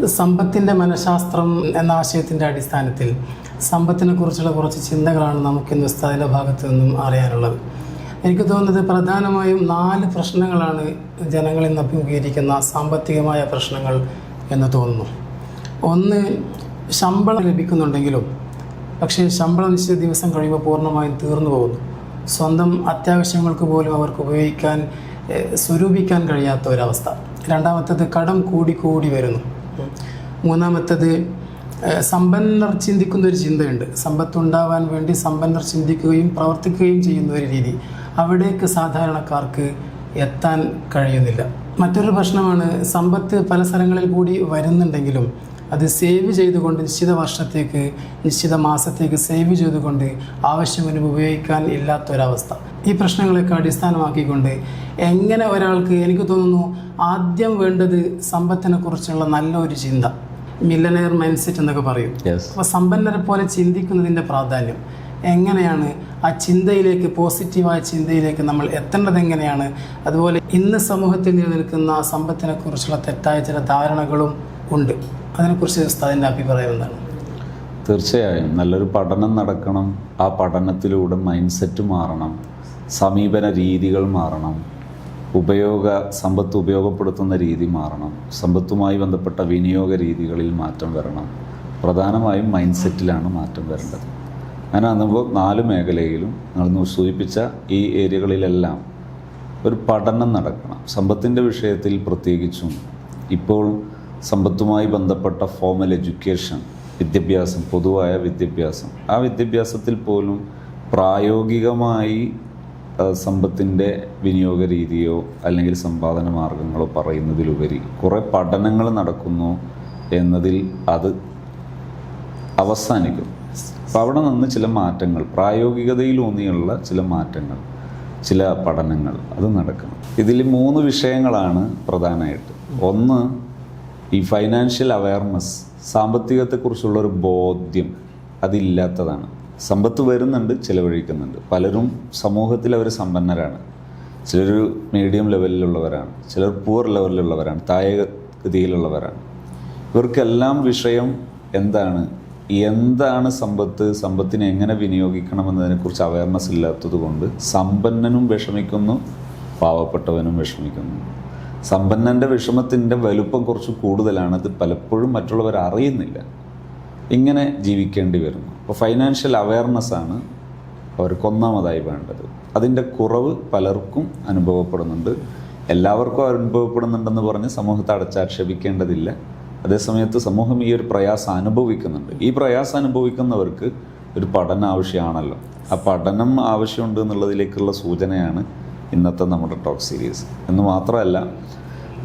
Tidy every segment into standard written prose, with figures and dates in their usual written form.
സമ്പത്തിൻ്റെ മനഃശാസ്ത്രം എന്ന ആശയത്തിൻ്റെ അടിസ്ഥാനത്തിൽ സമ്പത്തിനെ കുറിച്ചുള്ള കുറച്ച് ചിന്തകളാണ് നമുക്കിന്ന് ഉസ്താദിൻ്റെ ഭാഗത്തു നിന്നും അറിയാനുള്ളത്. എനിക്ക് തോന്നുന്നത് പ്രധാനമായും 4 പ്രശ്നങ്ങളാണ് ജനങ്ങളിൽ നിന്ന് അഭിമുഖീകരിക്കുന്ന സാമ്പത്തികമായ പ്രശ്നങ്ങൾ എന്ന് തോന്നുന്നു. ഒന്ന്, ശമ്പളം ലഭിക്കുന്നുണ്ടെങ്കിലും പക്ഷേ ശമ്പളം നിശ്ചിത ദിവസം കഴിയുമ്പോൾ പൂർണ്ണമായും തീർന്നു പോകുന്നു. സ്വന്തം അത്യാവശ്യങ്ങൾക്ക് പോലും അവർക്ക് ഉപയോഗിക്കാൻ സ്വരൂപിക്കാൻ കഴിയാത്ത ഒരവസ്ഥ. രണ്ടാമത്തേത്, കടം കൂടി വരുന്നു. മൂന്നാമത്തേത്, സമ്പന്നർ ചിന്തിക്കുന്ന ഒരു ചിന്തയുണ്ട്. സമ്പത്തുണ്ടാവാൻ വേണ്ടി സമ്പന്നർ ചിന്തിക്കുകയും പ്രവർത്തിക്കുകയും ചെയ്യുന്ന ഒരു രീതി, അവിടേക്ക് സാധാരണക്കാർക്ക് എത്താൻ കഴിയുന്നില്ല. മറ്റൊരു പ്രശ്നമാണ്, സമ്പത്ത് പല സ്ഥലങ്ങളിൽ കൂടി വരുന്നുണ്ടെങ്കിലും അത് സേവ് ചെയ്തുകൊണ്ട് നിശ്ചിത വർഷത്തേക്ക് നിശ്ചിത മാസത്തേക്ക് സേവ് ചെയ്തുകൊണ്ട് ആവശ്യത്തിന് ഉപയോഗിക്കാൻ ഇല്ലാത്തൊരവസ്ഥ. ഈ പ്രശ്നങ്ങളൊക്കെ അടിസ്ഥാനമാക്കിക്കൊണ്ട് എങ്ങനെ ഒരാൾക്ക്, എനിക്ക് തോന്നുന്നു ആദ്യം വേണ്ടത് സമ്പത്തിനെ കുറിച്ചുള്ള നല്ലൊരു ചിന്ത, മില്ലനെയർ മൈൻഡ് സെറ്റ് എന്നൊക്കെ പറയും. അപ്പോൾ സമ്പന്നരെ പോലെ ചിന്തിക്കുന്നതിൻ്റെ പ്രാധാന്യം എങ്ങനെയാണ്, ആ ചിന്തയിലേക്ക്, പോസിറ്റീവായ ചിന്തയിലേക്ക് നമ്മൾ എത്തേണ്ടത് എങ്ങനെയാണ്, അതുപോലെ ഇന്ന് സമൂഹത്തിൽ നിലനിൽക്കുന്ന സമ്പത്തിനെ കുറിച്ചുള്ള തെറ്റായ ചില ധാരണകളും ഉണ്ട്. അതിനെക്കുറിച്ച് ഉസ്താദിൻ്റെ അഭിപ്രായം എന്താണ്? തീർച്ചയായും നല്ലൊരു പഠനം നടക്കണം. ആ പഠനത്തിലൂടെ മൈൻഡ് സെറ്റ് മാറണം, സമീപന രീതികൾ മാറണം, സമ്പത്ത് ഉപയോഗപ്പെടുത്തുന്ന രീതി മാറണം, സമ്പത്തുമായി ബന്ധപ്പെട്ട വിനിയോഗ രീതികളിൽ മാറ്റം വരണം. പ്രധാനമായും മൈൻഡ് സെറ്റിലാണ് മാറ്റം വരേണ്ടത്. അങ്ങനെ വന്നപ്പോൾ 4 മേഖലയിലും നിങ്ങൾ സൂചിപ്പിച്ച ഈ ഏരിയകളിലെല്ലാം ഒരു പഠനം നടക്കണം. സമ്പത്തിൻ്റെ വിഷയത്തിൽ പ്രത്യേകിച്ചും ഇപ്പോൾ സമ്പത്തുമായി ബന്ധപ്പെട്ട ഫോമൽ എഡ്യൂക്കേഷൻ, വിദ്യാഭ്യാസം, പൊതുവായ വിദ്യാഭ്യാസം, ആ വിദ്യാഭ്യാസത്തിൽ പോലും പ്രായോഗികമായി സമ്പത്തിൻ്റെ വിനിയോഗ രീതിയോ അല്ലെങ്കിൽ സമ്പാദന മാർഗങ്ങളോ പറയുന്നതിലുപരി കുറേ പഠനങ്ങൾ നടക്കുന്നു എന്നതിൽ അത് അവസാനിക്കും. അപ്പോൾ അവിടെ നിന്ന് ചില മാറ്റങ്ങൾ, പ്രായോഗികതയിലൂന്നിയുള്ള ചില മാറ്റങ്ങൾ, ചില പഠനങ്ങൾ അത് നടക്കണം. ഇതിൽ 3 വിഷയങ്ങളാണ് പ്രധാനമായിട്ട്. ഒന്ന്, ഈ ഫൈനാൻഷ്യൽ അവയർനെസ്, സാമ്പത്തികത്തെക്കുറിച്ചുള്ളൊരു ബോധ്യം അതില്ലാത്തതാണ്. സമ്പത്ത് വരുന്നുണ്ട്, ചിലവഴിക്കുന്നുണ്ട്. പലരും സമൂഹത്തിൽ അവർ സമ്പന്നരാണ്, ചിലർ മീഡിയം ലെവലിലുള്ളവരാണ്, ചിലർ പുവർ ലെവലിലുള്ളവരാണ്, താഴെ ഗതിയിലുള്ളവരാണ്. ഇവർക്കെല്ലാം വിഷയം എന്താണ് സമ്പത്തിനെ എങ്ങനെ വിനിയോഗിക്കണമെന്നതിനെക്കുറിച്ച് അവയർനെസ് ഇല്ലാത്തത് കൊണ്ട് സമ്പന്നനും വിഷമിക്കുന്നു, പാവപ്പെട്ടവനും വിഷമിക്കുന്നു. സമ്പന്നൻ്റെ വിഷമത്തിൻ്റെ വലുപ്പം കുറച്ച് കൂടുതലാണ്, അത് പലപ്പോഴും മറ്റുള്ളവർ അറിയുന്നില്ല. ഇങ്ങനെ ജീവിക്കേണ്ടി വരുന്നു. അപ്പോൾ ഫൈനാൻഷ്യൽ അവയർനെസ്സാണ് അവർക്ക് ഒന്നാമതായി വേണ്ടത്. അതിൻ്റെ കുറവ് പലർക്കും അനുഭവപ്പെടുന്നുണ്ട്. എല്ലാവർക്കും അനുഭവപ്പെടുന്നുണ്ടെന്ന് പറഞ്ഞ് സമൂഹത്തെ അടച്ചാക്ഷേപിക്കേണ്ടതില്ല. അതേസമയത്ത് സമൂഹം ഈ ഒരു പ്രയാസം അനുഭവിക്കുന്നുണ്ട്. ഈ പ്രയാസം അനുഭവിക്കുന്നവർക്ക് ഒരു പഠനം ആവശ്യമാണല്ലോ. ആ പഠനം ആവശ്യമുണ്ട് എന്നുള്ളതിലേക്കുള്ള സൂചനയാണ് ഇന്നത്തെ നമ്മുടെ ടോക്ക് സീരീസ്. എന്ന് മാത്രമല്ല,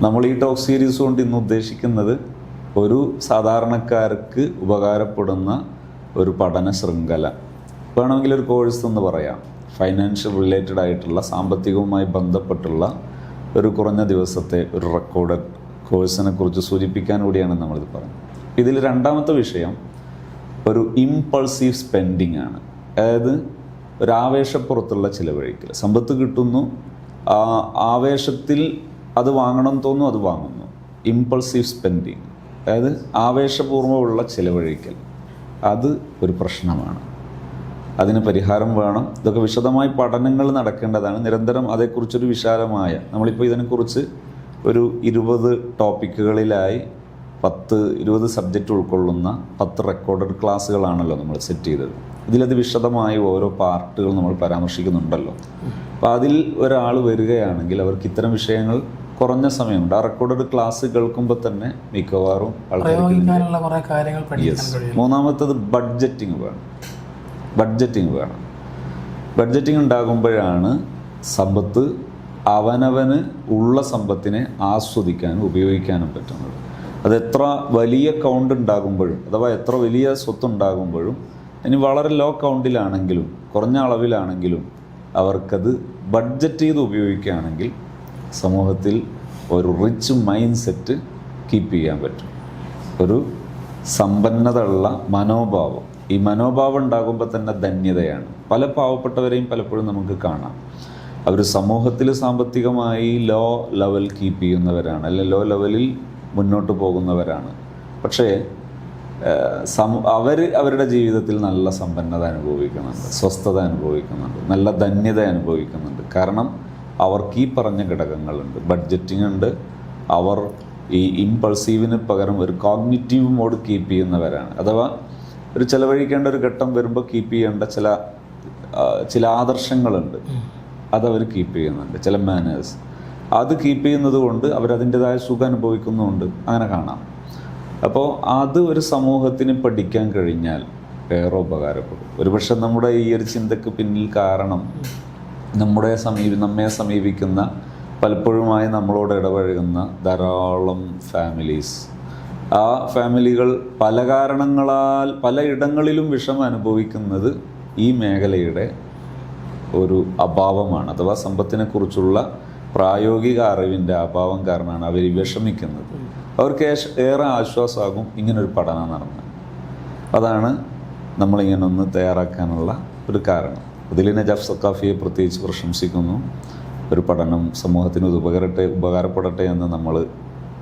നമ്മൾ ഈ ടോക്ക് സീരീസ് കൊണ്ട് ഇന്ന് ഉദ്ദേശിക്കുന്നത് ഒരു സാധാരണക്കാർക്ക് ഉപകാരപ്പെടുന്ന ഒരു പഠന ശൃംഖല, വേണമെങ്കിൽ ഒരു കോഴ്സ് എന്ന് പറയാം. ഫൈനാൻഷ്യൽ റിലേറ്റഡ് ആയിട്ടുള്ള, സാമ്പത്തികവുമായി ബന്ധപ്പെട്ടുള്ള ഒരു കുറഞ്ഞ ദിവസത്തെ ഒരു റെക്കോർഡഡ് കോഴ്സിനെ കുറിച്ച് സൂചിപ്പിക്കാൻ കൂടിയാണ് നമ്മളിത് പറയുന്നത്. ഇതിൽ രണ്ടാമത്തെ വിഷയം ഒരു ഇമ്പൾസീവ് സ്പെൻഡിങ് ആണ്. അതായത് ഒരു ആവേശപ്പുറത്തുള്ള ചിലവഴിക്കൽ. സമ്പത്ത് കിട്ടുന്നു, ആവേശത്തിൽ അത് വാങ്ങണം തോന്നുന്നു, അത് വാങ്ങുന്നു. ഇമ്പൾസീവ് സ്പെൻഡിങ്, അതായത് ആവേശപൂർവ്വമുള്ള ചിലവഴിക്കൽ, അത് ഒരു പ്രശ്നമാണ്. അതിന് പരിഹാരം വേണം. ഇതൊക്കെ വിശദമായി പഠനങ്ങൾ നടക്കേണ്ടതാണ്. നിരന്തരം അതേക്കുറിച്ചൊരു വിശാലമായ, നമ്മളിപ്പോൾ ഇതിനെക്കുറിച്ച് ഒരു 20 ടോപ്പിക്കുകളിലായി 10-20 സബ്ജക്റ്റ് ഉൾക്കൊള്ളുന്ന 10 റെക്കോർഡഡ് ക്ലാസ്സുകളാണല്ലോ നമ്മൾ സെറ്റ് ചെയ്തത്. ഇതിലത് വിശദമായി ഓരോ പാർട്ടുകൾ നമ്മൾ പരാമർശിക്കുന്നുണ്ടല്ലോ. അപ്പോൾ അതിൽ ഒരാൾ വരികയാണെങ്കിൽ അവർക്ക് ഇത്തരം വിഷയങ്ങൾ കുറഞ്ഞ സമയമുണ്ട്. ആ റെക്കോർഡഡ് ക്ലാസ് കേൾക്കുമ്പോൾ തന്നെ മിക്കവാറും ആൾക്കാർക്ക്. മൂന്നാമത്തത് ബഡ്ജറ്റിങ് വേണം. ബഡ്ജറ്റിങ് ഉണ്ടാകുമ്പോഴാണ് സമ്പത്ത് അവനവന് ഉള്ള സമ്പത്തിനെ ആസ്വദിക്കാനും ഉപയോഗിക്കാനും പറ്റുന്നത്. അത് എത്ര വലിയ കൗണ്ട് ഉണ്ടാകുമ്പോഴും, അഥവാ എത്ര വലിയ സ്വത്തുണ്ടാകുമ്പോഴും, ഇനി വളരെ ലോ കൗണ്ടിലാണെങ്കിലും കുറഞ്ഞ അളവിലാണെങ്കിലും അവർക്കത് ബഡ്ജറ്റ് ചെയ്ത് ഉപയോഗിക്കുകയാണെങ്കിൽ സമൂഹത്തിൽ ഒരു റിച്ച് മൈൻഡ് സെറ്റ് കീപ്പ് ചെയ്യാൻ പറ്റും. ഒരു സമ്പന്നത ഉള്ള മനോഭാവം. ഈ മനോഭാവം ഉണ്ടാകുമ്പോൾ തന്നെ ധന്യതയാണ്. പല പാവപ്പെട്ടവരെയും പലപ്പോഴും നമുക്ക് കാണാം. അവർ സമൂഹത്തിൽ സാമ്പത്തികമായി ലോ ലെവൽ കീപ്പ് ചെയ്യുന്നവരാണ്, അല്ലെങ്കിൽ ലോ ലെവലിൽ മുന്നോട്ട് പോകുന്നവരാണ്. പക്ഷേ അവരുടെ ജീവിതത്തിൽ നല്ല സമ്പന്നത അനുഭവിക്കുന്നുണ്ട്, സ്വസ്ഥത അനുഭവിക്കുന്നുണ്ട്, നല്ല ധന്യത അനുഭവിക്കുന്നുണ്ട്. കാരണം അവർക്ക് ഈ പറഞ്ഞ ഘടകങ്ങളുണ്ട്. ബഡ്ജറ്റിംഗ് ഉണ്ട്. അവർ ഈ ഇമ്പൾസീവിന് പകരം ഒരു കോഗ്നിറ്റീവ് മോഡ് കീപ്പ് ചെയ്യുന്നവരാണ്. അഥവാ ഒരു ചിലവഴിക്കേണ്ട ഒരു ഘട്ടം വരുമ്പോൾ കീപ്പ് ചെയ്യേണ്ട ചില ആദർശങ്ങളുണ്ട്, അതവർ കീപ്പ് ചെയ്യുന്നുണ്ട്. ചില മാനേഴ്സ് അത് കീപ്പ് ചെയ്യുന്നത് കൊണ്ട് അവരതിൻ്റെതായ സുഖം അനുഭവിക്കുന്നുമുണ്ട്. അങ്ങനെ കാണാം. അപ്പോൾ അത് ഒരു സമൂഹത്തിന് പഠിക്കാൻ കഴിഞ്ഞാൽ ഏറെ ഉപകാരപ്പെടും. ഒരുപക്ഷെ നമ്മുടെ ഈ ഒരു ചിന്തക്ക് പിന്നിൽ കാരണം നമ്മെ സമീപിക്കുന്ന പലപ്പോഴുമായി നമ്മളോട് ഇടപഴകുന്ന ധാരാളം ഫാമിലീസ്, ആ ഫാമിലികൾ പല കാരണങ്ങളാൽ പലയിടങ്ങളിലും വിഷമം അനുഭവിക്കുന്നത് ഈ മേഖലയുടെ ഒരു അഭാവമാണ്. അഥവാ സമ്പത്തിനെക്കുറിച്ചുള്ള പ്രായോഗിക അറിവിൻ്റെ അഭാവം കാരണമാണ് അവർ വിഷമിക്കുന്നത്. അവർക്ക് ഏറെ ആശ്വാസമാകും ഇങ്ങനൊരു പഠനം നടന്നത്. അതാണ് നമ്മളിങ്ങനൊന്ന് തയ്യാറാക്കാനുള്ള ഒരു കാരണം. അതിൽ നജാഫ് സഖാഫിയെ പ്രത്യേകിച്ച് പ്രശംസിക്കുന്നു. ഒരു പഠനം സമൂഹത്തിന് ഉപകാരപ്പെടട്ടെ എന്ന് നമ്മൾ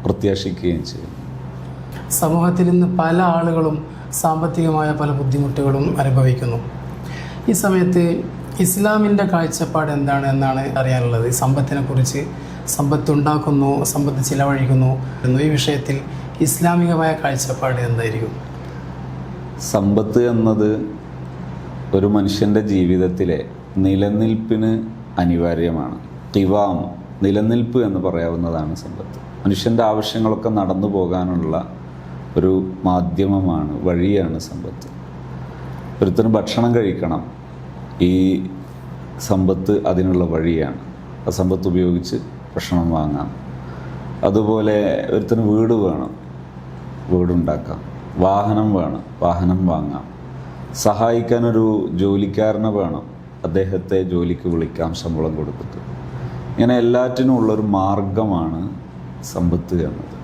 പ്രത്യാശിക്കുകയും ചെയ്യുന്നു. സമൂഹത്തിൽ ഇന്ന് പല ആളുകളും സാമ്പത്തികമായ പല ബുദ്ധിമുട്ടുകളും അനുഭവിക്കുന്നു. ഈ സമയത്ത് ഇസ്ലാമിൻ്റെ കാഴ്ചപ്പാട് എന്താണ് എന്നാണ് അറിയാനുള്ളത്. സമ്പത്തിനെക്കുറിച്ച്, സമ്പത്തുണ്ടാക്കുന്നു, സമ്പത്ത് ചിലവഴിക്കുന്നു ഈ വിഷയത്തിൽ ഇസ്ലാമികമായ കാഴ്ചപ്പാട് എന്തായിരിക്കും? സമ്പത്ത് എന്നത് ഒരു മനുഷ്യൻ്റെ ജീവിതത്തിലെ നിലനിൽപ്പിന് അനിവാര്യമാണ്. ഖിവാം, നിലനിൽപ്പ് എന്ന് പറയാവുന്നതാണ് സമ്പത്ത്. മനുഷ്യൻ്റെ ആവശ്യങ്ങളൊക്കെ നടന്നു പോകാനുള്ള ഒരു മാധ്യമമാണ്, വഴിയാണ് സമ്പത്ത്. ഒരുത്തന് ഭക്ഷണം കഴിക്കണം, ഈ സമ്പത്ത് അതിനുള്ള വഴിയാണ്. ആ സമ്പത്ത് ഉപയോഗിച്ച് ഭക്ഷണം വാങ്ങാം. അതുപോലെ ഒരുത്തന് വീട് വേണം, വീടുണ്ടാക്കാം. വാഹനം വേണം, വാഹനം വാങ്ങാം. സഹായിക്കാനൊരു ജോലിക്കാരനെ വേണം, അദ്ദേഹത്തെ ജോലിക്ക് വിളിക്കാം ശമ്പളം കൊടുത്തിട്ട്. ഇങ്ങനെ എല്ലാറ്റിനും ഉള്ളൊരു മാർഗമാണ് സമ്പത്ത് എന്നത്.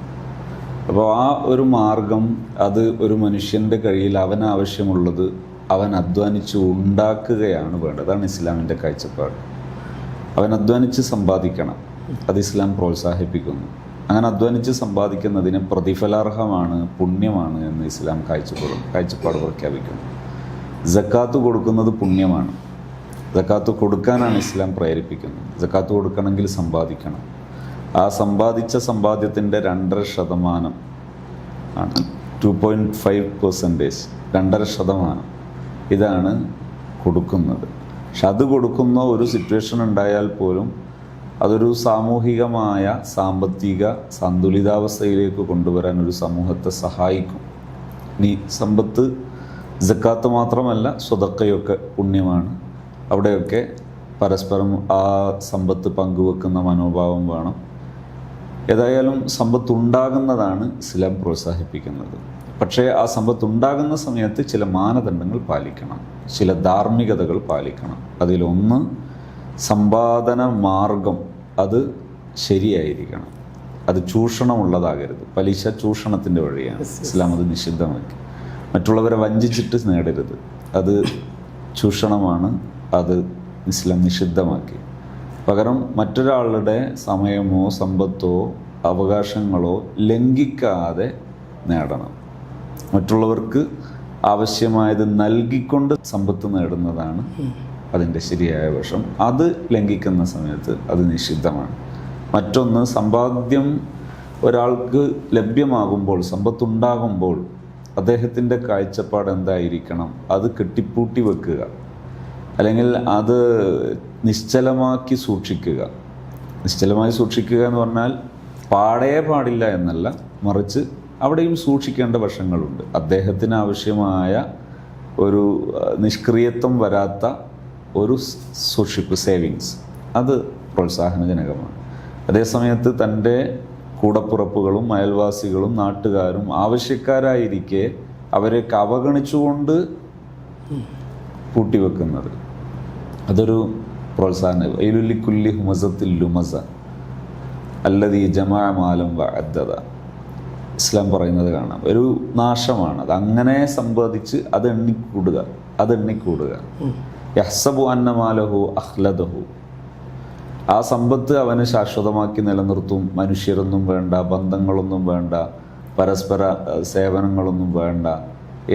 അപ്പോൾ ആ ഒരു മാർഗം, അത് ഒരു മനുഷ്യൻ്റെ കയ്യിൽ അവനാവശ്യമുള്ളത് അവൻ അധ്വാനിച്ച് ഉണ്ടാക്കുകയാണ് വേണ്ടത്. അതാണ് ഇസ്ലാമിൻ്റെ കാഴ്ചപ്പാട്. അവൻ അധ്വാനിച്ച് സമ്പാദിക്കണം, അത് ഇസ്ലാം പ്രോത്സാഹിപ്പിക്കുന്നു. അങ്ങനെ അധ്വാനിച്ച് സമ്പാദിക്കുന്നതിന് പ്രതിഫലാർഹമാണ്, പുണ്യമാണ് എന്ന് ഇസ്ലാം കാഴ്ചപ്പാട് പ്രഖ്യാപിക്കുന്നു. സക്കാത്ത് കൊടുക്കുന്നത് പുണ്യമാണ്. സക്കാത്ത് കൊടുക്കാനാണ് ഇസ്ലാം പ്രേരിപ്പിക്കുന്നത്. സക്കാത്ത് കൊടുക്കണമെങ്കിൽ സമ്പാദിക്കണം. ആ സമ്പാദിച്ച സമ്പാദ്യത്തിൻ്റെ 2.5% ആണ്, 2.5%, 2.5% ഇതാണ് കൊടുക്കുന്നത്. പക്ഷെ അത് കൊടുക്കുന്ന ഒരു സിറ്റുവേഷൻ ഉണ്ടായാൽ പോലും അതൊരു സാമൂഹികമായ സാമ്പത്തിക സന്തുലിതാവസ്ഥയിലേക്ക് കൊണ്ടുവരാൻ ഒരു സമൂഹത്തെ സഹായിക്കും. ഇനി സമ്പത്ത് സക്കാത്ത് മാത്രമല്ല, സ്വതക്കയൊക്കെ പുണ്യമാണ്. അവിടെയൊക്കെ പരസ്പരം ആ സമ്പത്ത് പങ്കുവെക്കുന്ന മനോഭാവം വേണം. ഏതായാലും സമ്പത്ത് ഉണ്ടാകുന്നതാണ് ഇസ്ലാം പ്രോത്സാഹിപ്പിക്കുന്നത്. പക്ഷേ ആ സമ്പത്ത് ഉണ്ടാകുന്ന സമയത്ത് ചില മാനദണ്ഡങ്ങൾ പാലിക്കണം, ചില ധാർമ്മികതകൾ പാലിക്കണം. അതിലൊന്ന്, സമ്പാദന മാർഗം അത് ശരിയായിരിക്കണം, അത് ചൂഷണമുള്ളതാകരുത്. പലിശ ചൂഷണത്തിൻ്റെ വഴിയാണ്. ഇസ്ലാം അത് നിഷിദ്ധമാക്കി. മറ്റുള്ളവരെ വഞ്ചിച്ചിട്ട് നേടരുത്, അത് ചൂഷണമാണ്, അത് ഇസ്ലാം നിഷിദ്ധമാക്കി. പകരം മറ്റൊരാളുടെ സമയമോ സമ്പത്തോ അവകാശങ്ങളോ ലംഘിക്കാതെ നേടണം. മറ്റുള്ളവർക്ക് ആവശ്യമായത് നൽകിക്കൊണ്ട് സമ്പത്ത് നേടുന്നതാണ് അതിൻ്റെ ശരിയായ വശം. അത് ലംഘിക്കുന്ന സമയത്ത് അത് നിഷിദ്ധമാണ്. മറ്റൊന്ന്, സമ്പാദ്യം ഒരാൾക്ക് ലഭ്യമാകുമ്പോൾ, സമ്പത്തുണ്ടാകുമ്പോൾ അദ്ദേഹത്തിൻ്റെ കാഴ്ചപ്പാട് എന്തായിരിക്കണം? അത് കെട്ടിപ്പൂട്ടി വെക്കുക, അല്ലെങ്കിൽ അത് നിശ്ചലമാക്കി സൂക്ഷിക്കുക. നിശ്ചലമായി സൂക്ഷിക്കുക എന്ന് പറഞ്ഞാൽ പാടില്ല എന്നല്ല, മറിച്ച് അവിടെയും സൂക്ഷിക്കേണ്ട വശങ്ങളുണ്ട്. അദ്ദേഹത്തിന് ആവശ്യമായ ഒരു നിഷ്ക്രിയത്വം വരാത്ത ഒരു സൂക്ഷിപ്പ്, സേവിങ്സ്, അത് പ്രോത്സാഹനജനകമാണ്. അതേസമയത്ത് തൻ്റെ കൂടപ്പുറപ്പുകളും അയൽവാസികളും നാട്ടുകാരും ആവശ്യക്കാരായിരിക്കെ അവരെയൊക്കെ അവഗണിച്ചുകൊണ്ട് പൂട്ടിവെക്കുന്നത്, അതൊരു പ്രോത്സാഹനം. ഐലുല്ലിക്കുല്ലി ഹുമസത്തിൽ ലുമസ അല്ലദീ ജമാ മാലം വഅദ്ദദ, ഇസ്ലാം പറയുന്നത് കാണാം. ഒരു നാശമാണ് അത്. അങ്ങനെ സമ്പാദിച്ച് അത് എണ്ണിക്കൂടുക. യഹ്സബു അന്ന മാലഹു അഖ്ലദഹു, ആ സമ്പത്ത് അവനെ ശാശ്വതമാക്കി നിലനിർത്തും. മനുഷ്യരൊന്നും വേണ്ട, ബന്ധങ്ങളൊന്നും വേണ്ട, പരസ്പര സേവനങ്ങളൊന്നും വേണ്ട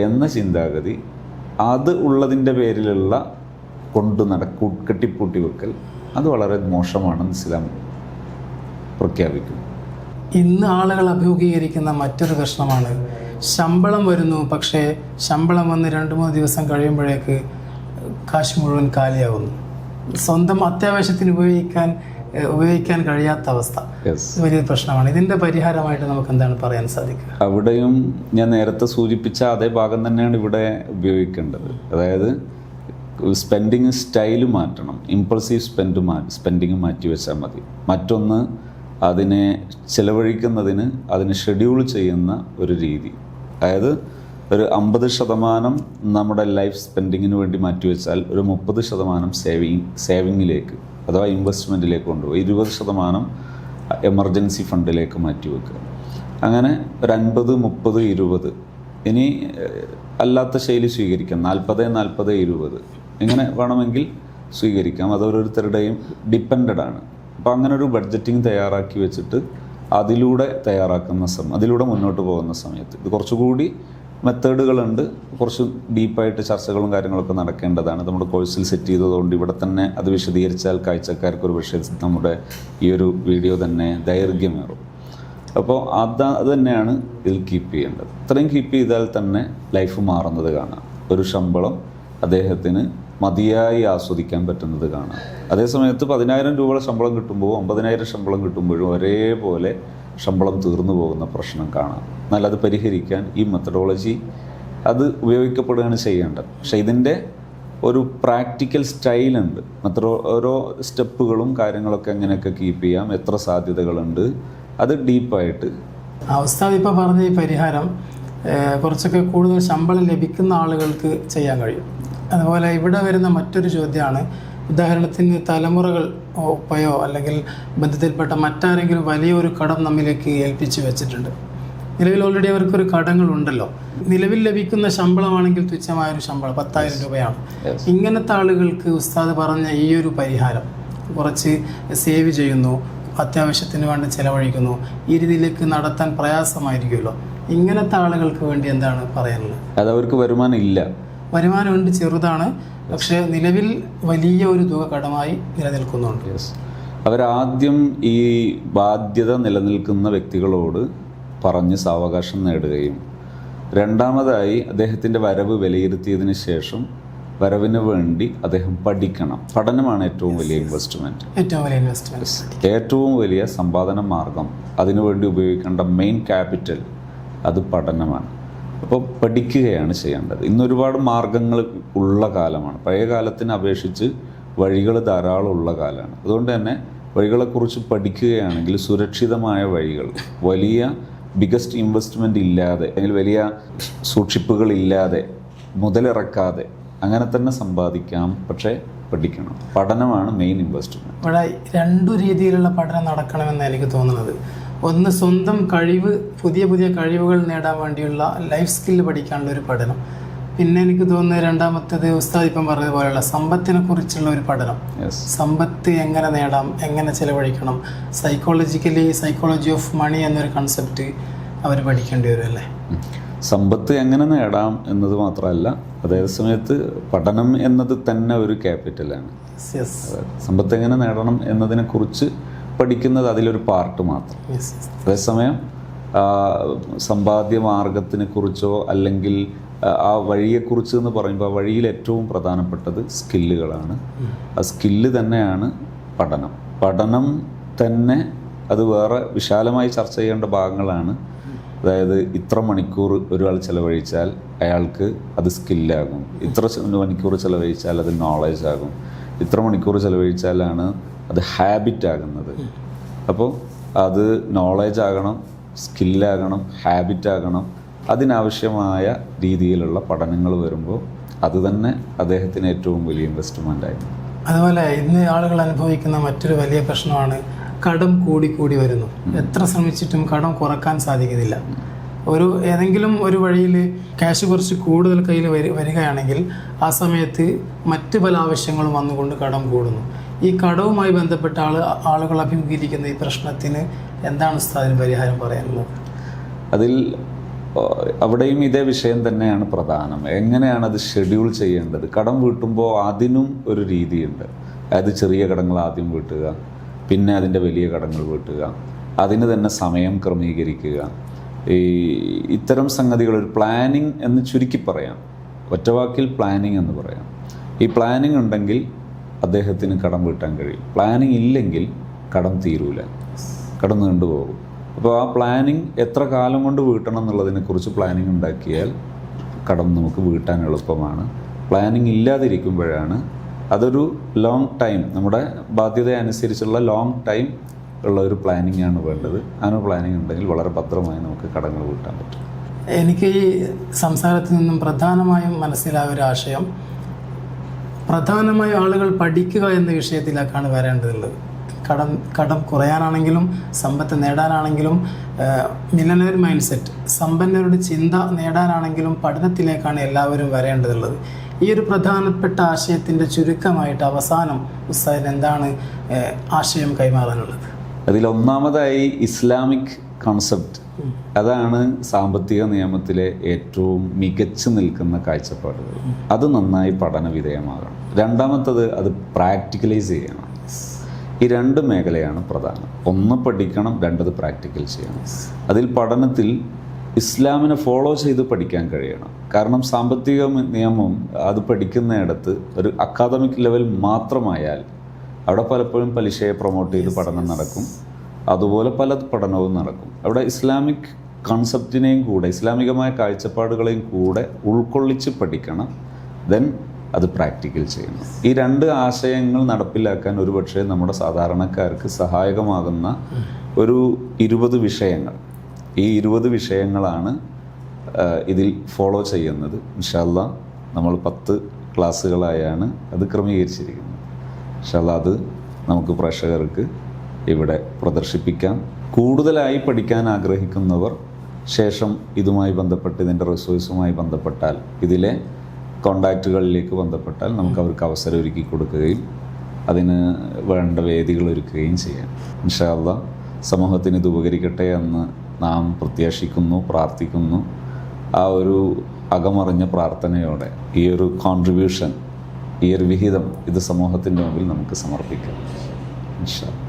എന്ന ചിന്താഗതി, അത് ഉള്ളതിൻ്റെ പേരിലുള്ള കെട്ടിപ്പൂട്ടി വെക്കൽ, അത് വളരെ മോശമാണെന്ന് ഇസ്ലാം പ്രഖ്യാപിക്കുന്നു. ഇന്ന് ആളുകൾ അഭിമുഖീകരിക്കുന്ന മറ്റൊരു പ്രശ്നമാണ് ശമ്പളം വരുന്നു, പക്ഷേ ശമ്പളം വന്ന് 2-3 ദിവസം കഴിയുമ്പോഴേക്ക് കാശ് മുഴുവൻ കാലിയാവുന്നു. സ്വന്തം അത്യാവശ്യത്തിന് ഉപയോഗിക്കാൻ കഴിയാത്ത അവസ്ഥ വലിയൊരു പ്രശ്നമാണ്. ഇതിൻ്റെ പരിഹാരമായിട്ട് നമുക്ക് എന്താണ് പറയാൻ സാധിക്കുക? അവിടെയും ഞാൻ നേരത്തെ സൂചിപ്പിച്ച അതേ ഭാഗം തന്നെയാണ് ഇവിടെ ഉപയോഗിക്കേണ്ടത്. അതായത് സ്പെൻഡിങ് സ്റ്റൈല് മാറ്റണം. ഇമ്പൾസീവ് സ്പെൻഡിങ് മാറ്റി വെച്ചാൽ മതി. മറ്റൊന്ന്, അതിനെ ചിലവഴിക്കുന്നതിന് അതിനെ ഷെഡ്യൂൾ ചെയ്യുന്ന ഒരു രീതി. അതായത് ഒരു 50% നമ്മുടെ ലൈഫ് സ്പെൻഡിങ്ങിന് വേണ്ടി മാറ്റിവെച്ചാൽ ഒരു 30% സേവിങ്ങിലേക്ക് അഥവാ ഇൻവെസ്റ്റ്മെൻറ്റിലേക്ക് കൊണ്ടുപോയി 20% എമർജൻസി ഫണ്ടിലേക്ക് മാറ്റിവെക്കുക. അങ്ങനെ ഒരു 50, 30, 20. ഇനി അല്ലാത്ത ശൈലി സ്വീകരിക്കാം, 40, 40, 20 ഇങ്ങനെ വേണമെങ്കിൽ സ്വീകരിക്കാം. അത് ഓരോരുത്തരുടെയും ഡിപ്പെൻഡഡ് ആണ്. അപ്പോൾ അങ്ങനെ ഒരു ബഡ്ജറ്റിംഗ് തയ്യാറാക്കി വെച്ചിട്ട് അതിലൂടെ മുന്നോട്ട് പോകുന്ന സമയത്ത് ഇത് കുറച്ചുകൂടി മെത്തേഡുകളുണ്ട്. കുറച്ച് ഡീപ്പായിട്ട് ചർച്ചകളും കാര്യങ്ങളൊക്കെ നടക്കേണ്ടതാണ്. നമ്മുടെ കോഴ്സിൽ സെറ്റ് ചെയ്തതുകൊണ്ട് ഇവിടെ തന്നെ അത് വിശദീകരിച്ചാൽ കാഴ്ചക്കാർക്ക് ഒരു വിഷയം നമ്മുടെ ഈ ഒരു വീഡിയോ തന്നെ ദൈർഘ്യമേറും. അപ്പോൾ അത് തന്നെയാണ് ഇതിൽ കീപ്പ് ചെയ്യേണ്ടത്. ഇത്രയും കീപ്പ് ചെയ്താൽ തന്നെ ലൈഫ് മാറുന്നത് കാണാം. ഒരു ശമ്പളം അദ്ദേഹത്തിന് മതിയായി ആസ്വദിക്കാൻ പറ്റുന്നത് കാണാം. അതേസമയത്ത് 10,000 രൂപ ശമ്പളം കിട്ടുമ്പോൾ 50,000 ശമ്പളം കിട്ടുമ്പോഴും ഒരേപോലെ ശമ്പളം തീർന്നു പോകുന്ന പ്രശ്നം കാണാം. എന്നാൽ അത് പരിഹരിക്കാൻ ഈ മെത്തഡോളജി അത് ഉപയോഗിക്കപ്പെടുകയാണ് ചെയ്യേണ്ടത്. പക്ഷേ ഇതിൻ്റെ ഒരു പ്രാക്ടിക്കൽ സ്റ്റൈലുണ്ട്. ഓരോ സ്റ്റെപ്പുകളും കാര്യങ്ങളൊക്കെ എങ്ങനെയൊക്കെ കീപ്പ് ചെയ്യാം, എത്ര സാധ്യതകളുണ്ട്, അത് ഡീപ്പായിട്ട്. ഉസ്താദ് ഇപ്പോൾ പറഞ്ഞ ഈ പരിഹാരം കുറച്ചൊക്കെ കൂടുതൽ ശമ്പളം ലഭിക്കുന്ന ആളുകൾക്ക് ചെയ്യാൻ കഴിയും. അതുപോലെ ഇവിടെ വരുന്ന മറ്റൊരു ചോദ്യമാണ്, ഉദാഹരണത്തിന് തലമുറകൾ ഉപ്പയോ അല്ലെങ്കിൽ ബന്ധത്തിൽപ്പെട്ട മറ്റാരെങ്കിലും വലിയൊരു കടം നമ്മിലേക്ക് ഏൽപ്പിച്ച് വെച്ചിട്ടുണ്ട്. നിലവിൽ ഓൾറെഡി അവർക്കൊരു കടങ്ങളുണ്ടല്ലോ. നിലവിൽ ലഭിക്കുന്ന ശമ്പളമാണെങ്കിൽ തുച്ഛമായൊരു ശമ്പളം 10,000 രൂപയാണ്. ഇങ്ങനത്തെ ആളുകൾക്ക് ഉസ്താദ് പറഞ്ഞ ഈ ഒരു പരിഹാരം, കുറച്ച് സേവ് ചെയ്യുന്നു, അത്യാവശ്യത്തിന് വേണ്ടി ചിലവഴിക്കുന്നു, ഈ രീതിയിലേക്ക് നടത്താൻ പ്രയാസമായിരിക്കുമല്ലോ. ഇങ്ങനത്തെ ആളുകൾക്ക് വേണ്ടി എന്താണ് പറയാനുള്ളത്? അത് അവർക്ക് വരുമാനമുണ്ട്, ചെറുതാണ്, പക്ഷേ നിലവിൽ വലിയ ഒരു തുക കടമായി നിലനിൽക്കുന്നുണ്ട്. അവരാദ്യം ഈ ബാധ്യത നിലനിൽക്കുന്ന വ്യക്തികളോട് പറഞ്ഞ് സാവകാശം നേടുകയും, രണ്ടാമതായി അദ്ദേഹത്തിൻ്റെ വരവ് വിലയിരുത്തിയതിന് ശേഷം വരവിന് വേണ്ടി അദ്ദേഹം പഠിക്കണം. പഠനമാണ് ഏറ്റവും വലിയ ഇൻവെസ്റ്റ്മെൻറ്റ്, ഏറ്റവും വലിയ സമ്പാദന മാർഗം. അതിനുവേണ്ടി ഉപയോഗിക്കേണ്ട മെയിൻ ക്യാപിറ്റൽ അത് പഠനമാണ്. അപ്പോൾ പഠിക്കുകയാണ് ചെയ്യേണ്ടത്. ഇന്നൊരുപാട് മാർഗങ്ങൾ ഉള്ള കാലമാണ്. പഴയ കാലത്തിനെ അപേക്ഷിച്ച് വഴികൾ ധാരാളം ഉള്ള കാലമാണ്. അതുകൊണ്ട് തന്നെ വഴികളെക്കുറിച്ച് പഠിക്കുകയാണെങ്കിൽ സുരക്ഷിതമായ വഴികൾ, വലിയ ബിഗസ്റ്റ് ഇൻവെസ്റ്റ്മെൻ്റ് ഇല്ലാതെ അല്ലെങ്കിൽ വലിയ സൂക്ഷിപ്പുകളില്ലാതെ മുതലിറക്കാതെ അങ്ങനെ തന്നെ സമ്പാദിക്കാം. പക്ഷേ പഠിക്കണം. പഠനമാണ് മെയിൻ ഇൻവെസ്റ്റ്മെൻറ്റ്. ഇവിടെ 2 രീതിയിലുള്ള പഠനം നടക്കണമെന്ന് എനിക്ക് തോന്നുന്നത്. ഒന്ന്, സ്വന്തം പുതിയ കഴിവുകൾ നേടാൻ വേണ്ടിയുള്ള ലൈഫ് സ്കില്ല് പഠിക്കാനുള്ള ഒരു പഠനം. പിന്നെ എനിക്ക് തോന്നുന്നത് രണ്ടാമത്തേത് ഉസ്താദ് ഇപ്പം പറഞ്ഞതുപോലെയുള്ള സമ്പത്തിനെ കുറിച്ചുള്ള ഒരു പഠനം. സമ്പത്ത് എങ്ങനെ നേടാം, എങ്ങനെ ചിലവഴിക്കണം, സൈക്കോളജി ഓഫ് മണി എന്നൊരു കൺസെപ്റ്റ് അവർ പഠിക്കേണ്ടി വരും അല്ലേ? സമ്പത്ത് എങ്ങനെ നേടാം എന്നത് മാത്രമല്ല, അതേ സമയത്ത് പഠനം എന്നത് തന്നെ ഒരു ക്യാപിറ്റലാണ്. സമ്പത്ത് എങ്ങനെ നേടണം എന്നതിനെക്കുറിച്ച് പഠിക്കുന്നത് അതിലൊരു പാർട്ട് മാത്രം. അതേസമയം സമ്പാദ്യ മാർഗത്തിനെ കുറിച്ചോ അല്ലെങ്കിൽ ആ വഴിയെക്കുറിച്ച് എന്ന് പറയുമ്പോൾ ആ വഴിയിൽ ഏറ്റവും പ്രധാനപ്പെട്ടത് സ്കില്ലുകളാണ്. ആ സ്കില്ല് തന്നെയാണ് പഠനം തന്നെ. അത് വേറെ വിശാലമായി ചർച്ച ചെയ്യേണ്ട ഭാഗങ്ങളാണ്. അതായത് ഇത്ര മണിക്കൂർ ഒരാൾ ചിലവഴിച്ചാൽ അയാൾക്ക് അത് സ്കില്ലാകും, ഇത്ര മണിക്കൂർ ചിലവഴിച്ചാൽ അത് നോളേജ് ആകും, ഇത്ര മണിക്കൂർ ചിലവഴിച്ചാലാണ് അത് ഹാബിറ്റ് ആകുന്നത്. അപ്പോൾ അത് നോളേജ് ആകണം, സ്കില്ലാകണം, ഹാബിറ്റ് ആകണം. അതിനാവശ്യമായ രീതിയിലുള്ള പഠനങ്ങൾ വരുമ്പോൾ അത് തന്നെ അദ്ദേഹത്തിന് ഏറ്റവും വലിയ ഇൻവെസ്റ്റ്മെൻ്റ് ആയിരുന്നു. അതുപോലെ ഇന്ന് ആളുകൾ അനുഭവിക്കുന്ന മറ്റൊരു വലിയ പ്രശ്നമാണ് കടം കൂടി വരുന്നു. എത്ര ശ്രമിച്ചിട്ടും കടം കുറക്കാൻ സാധിക്കുന്നില്ല. ഏതെങ്കിലും ഒരു വഴിയിൽ ക്യാഷ് കുറച്ച് കൂടുതൽ കയ്യിൽ വരികയാണെങ്കിൽ ആ സമയത്ത് മറ്റ് പല ആവശ്യങ്ങളും വന്നുകൊണ്ട് കടം കൂടുന്നു. ഈ കടവുമായി ബന്ധപ്പെട്ട ആളുകൾ അഭിമുഖീകരിക്കുന്ന ഈ പ്രശ്നത്തിന് എന്താണ് ഉസ്താദിന് പരിഹാരം പറയാനുള്ളത്? അതിൽ അവിടെയും ഇതേ വിഷയം തന്നെയാണ് പ്രധാനം. എങ്ങനെയാണ് അത് ഷെഡ്യൂൾ ചെയ്യേണ്ടത്? കടം വീട്ടുമ്പോൾ അതിനും ഒരു രീതിയുണ്ട്. അതായത് ചെറിയ കടങ്ങൾ ആദ്യം വീട്ടുക, പിന്നെ അതിൻ്റെ വലിയ കടങ്ങൾ വീട്ടുക, അതിന് തന്നെ സമയം ക്രമീകരിക്കുക. ഇത്തരം സംഗതികൾ ഒരു പ്ലാനിങ് എന്ന് ചുരുക്കി പറയാം, ഒറ്റവാക്കിൽ പ്ലാനിങ് എന്ന് പറയാം. ഈ പ്ലാനിങ് ഉണ്ടെങ്കിൽ അദ്ദേഹത്തിന് കടം വീട്ടാൻ കഴിയും. പ്ലാനിങ് ഇല്ലെങ്കിൽ കടം തീരൂല, കടം നീണ്ടുപോകും. അപ്പോൾ ആ പ്ലാനിങ് എത്ര കാലം കൊണ്ട് വീട്ടണം എന്നുള്ളതിനെക്കുറിച്ച് പ്ലാനിങ് ഉണ്ടാക്കിയാൽ കടം നമുക്ക് വീട്ടാൻ എളുപ്പമാണ്. പ്ലാനിങ് ഇല്ലാതിരിക്കുമ്പോഴാണ് അതൊരു ലോങ് ടൈം, നമ്മുടെ ബാധ്യത അനുസരിച്ചുള്ള ലോങ് ടൈം ഉള്ള ഒരു പ്ലാനിങ് ആണ് വേണ്ടത്. അങ്ങനെ പ്ലാനിങ് ഉണ്ടെങ്കിൽ വളരെ ഭദ്രമായി നമുക്ക് കടങ്ങൾ വീട്ടാൻ പറ്റും. എനിക്ക് ഈ സംസാരത്തിൽ നിന്നും പ്രധാനമായും മനസ്സിലായ ഒരു ആശയം, പ്രധാനമായും ആളുകൾ പഠിക്കുക എന്ന വിഷയത്തിലേക്കാണ് വരേണ്ടതുള്ളത്. കടം കുറയാനാണെങ്കിലും സമ്പത്ത് നേടാനാണെങ്കിലും മില്ലനറി മൈൻഡ് സെറ്റ്, സമ്പന്നരുടെ ചിന്ത നേടാനാണെങ്കിലും പഠനത്തിലേക്കാണ് എല്ലാവരും വരേണ്ടതുള്ളത്. ഈ ഒരു പ്രധാനപ്പെട്ട ആശയത്തിൻ്റെ ചുരുക്കമായിട്ട് അവസാനം ഉസ്താദിന് എന്താണ് ആശയം കൈമാറാനുള്ളത്? അതിലൊന്നാമതായി ഇസ്ലാമിക് കോൺസെപ്റ്റ്, അതാണ് സാമ്പത്തിക നിയമത്തിലെ ഏറ്റവും മികച്ചു നിൽക്കുന്ന കാഴ്ചപ്പാടുകൾ. അത് നന്നായി പഠന വിധേയമാകണം. രണ്ടാമത്തത് അത് പ്രാക്ടിക്കലൈസ് ചെയ്യണം. ഈ രണ്ട് മേഖലയാണ് പ്രധാനം. ഒന്ന് പഠിക്കണം, രണ്ടത് പ്രാക്ടിക്കൽ ചെയ്യണം. അതിൽ പഠനത്തിൽ ഇസ്ലാമിനെ ഫോളോ ചെയ്ത് പഠിക്കാൻ കഴിയണം. കാരണം സാമ്പത്തിക നിയമം അത് പഠിക്കുന്നിടത്ത് ഒരു അക്കാദമിക് ലെവൽ മാത്രമായാൽ അവിടെ പലപ്പോഴും പലിശയെ പ്രൊമോട്ട് ചെയ്ത് പഠനം നടക്കും. അതുപോലെ പല പഠനവും നടക്കും. അവിടെ ഇസ്ലാമിക് കോൺസെപ്റ്റിനെയും കൂടെ ഇസ്ലാമികമായ കാഴ്ചപ്പാടുകളെയും കൂടെ ഉൾക്കൊള്ളിച്ച് പഠിക്കണം. ദെൻ അത് പ്രാക്ടിക്കൽ ചെയ്യണം. ഈ രണ്ട് ആശയങ്ങൾ നടപ്പിലാക്കാൻ ഒരുപക്ഷെ നമ്മുടെ സാധാരണക്കാർക്ക് സഹായകമാകുന്ന ഒരു 20 വിഷയങ്ങൾ, ഈ 20 വിഷയങ്ങളാണ് ഇതിൽ ഫോളോ ചെയ്യുന്നത്. ഇൻഷാ അല്ലാഹ് നമ്മൾ 10 ക്ലാസ്സുകളായാണ് അത് ക്രമീകരിച്ചിരിക്കുന്നത്. ഇൻഷാ അല്ലാഹ് അത് നമുക്ക് പ്രേക്ഷകർക്ക് ഇവിടെ പ്രദർശിപ്പിക്കാം. കൂടുതലായി പഠിക്കാൻ ആഗ്രഹിക്കുന്നവർ ശേഷം ഇതുമായി ബന്ധപ്പെട്ട് ഇതിൻ്റെ റിസോഴ്സുമായി ബന്ധപ്പെട്ടാൽ, ഇതിലെ കോണ്ടാക്റ്റുകളിലേക്ക് ബന്ധപ്പെട്ടാൽ നമുക്ക് അവർക്ക് അവസരം ഒരുക്കി കൊടുക്കുകയും അതിന് വേണ്ട വേദികൾ ഒരുക്കുകയും ചെയ്യാം. ഇൻഷാ അല്ലാഹ് സമൂഹത്തിന് ഇത് ഉപകരിക്കട്ടെ എന്ന് നാം പ്രത്യാശിക്കുന്നു, പ്രാർത്ഥിക്കുന്നു. ആ ഒരു അകമറിഞ്ഞ പ്രാർത്ഥനയോടെ ഈ ഒരു കോൺട്രിബ്യൂഷൻ, ഈ ഒരു വിഹിതം ഇത് സമൂഹത്തിൻ്റെ മുമ്പിൽ നമുക്ക് സമർപ്പിക്കാം. ഇൻഷാ അല്ലാഹ്.